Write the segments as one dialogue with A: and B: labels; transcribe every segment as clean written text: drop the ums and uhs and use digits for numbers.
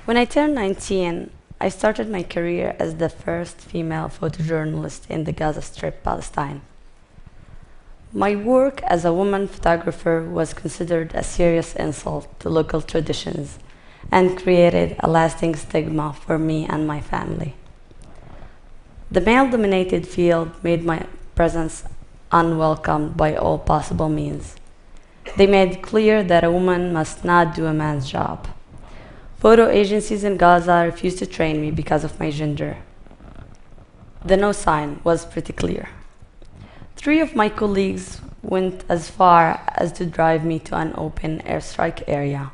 A: When I turned 19, I started my career as the first female photojournalist in the Gaza Strip, Palestine. My work as a woman photographer was considered a serious insult to local traditions and created a lasting stigma for me and my family. The male-dominated field made my presence unwelcome by all possible means. They made clear that a woman must not do a man's job. Photo agencies in Gaza refused to train me because of my gender. The no sign was pretty clear. 3 of my colleagues went as far as to drive me to an open airstrike area,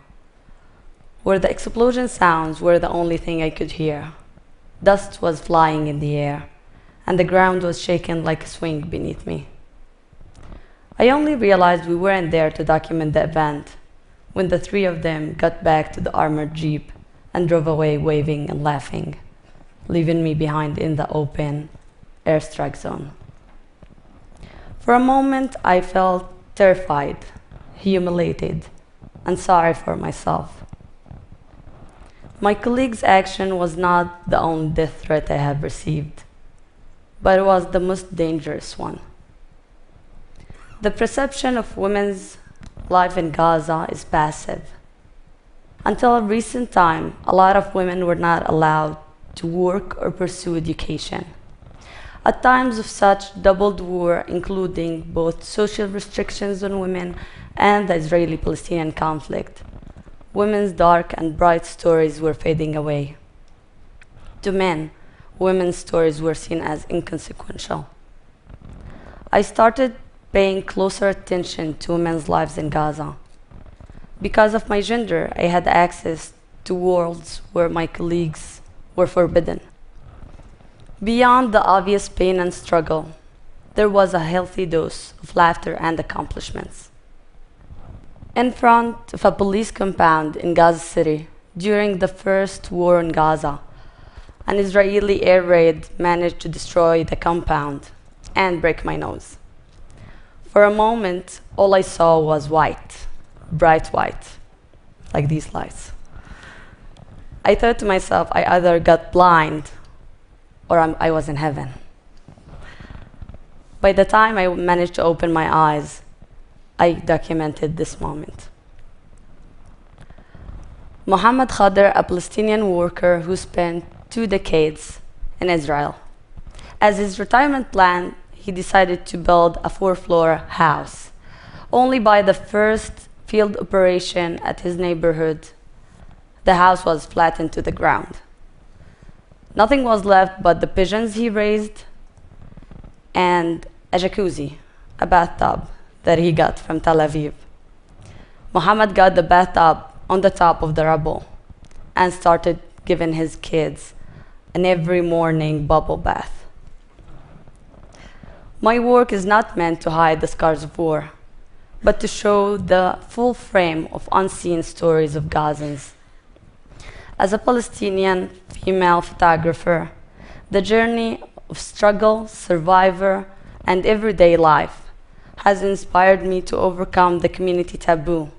A: where the explosion sounds were the only thing I could hear. Dust was flying in the air, and the ground was shaken like a swing beneath me. I only realized we weren't there to document the event when the 3 of them got back to the armored jeep and drove away waving and laughing, leaving me behind in the open airstrike zone. For a moment, I felt terrified, humiliated, and sorry for myself. My colleague's action was not the only death threat I have received, but it was the most dangerous one. The perception of women's life in Gaza is passive. Until a recent time, a lot of women were not allowed to work or pursue education. At times of such doubled war, including both social restrictions on women and the Israeli-Palestinian conflict, women's dark and bright stories were fading away. To men, women's stories were seen as inconsequential. I started paying closer attention to women's lives in Gaza. Because of my gender, I had access to worlds where my colleagues were forbidden. Beyond the obvious pain and struggle, there was a healthy dose of laughter and accomplishments. In front of a police compound in Gaza City, during the first war in Gaza, an Israeli air raid managed to destroy the compound and break my nose. For a moment, all I saw was white, bright white, like these lights. I thought to myself, I either got blind or I was in heaven. By the time I managed to open my eyes, I documented this moment. Mohammed Khadr, a Palestinian worker who spent 2 decades in Israel. As his retirement plan, he decided to build a 4-floor house. Only by the first field operation at his neighborhood, the house was flattened to the ground. Nothing was left but the pigeons he raised and a jacuzzi, a bathtub that he got from Tel Aviv. Mohammed got the bathtub on the top of the rubble and started giving his kids an every morning bubble bath. My work is not meant to hide the scars of war, but to show the full frame of unseen stories of Gazans. As a Palestinian female photographer, the journey of struggle, survivor, and everyday life has inspired me to overcome the community taboo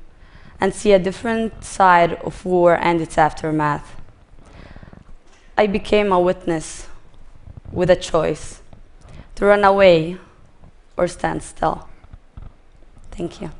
A: and see a different side of war and its aftermath. I became a witness with a choice: to run away or stand still. Thank you.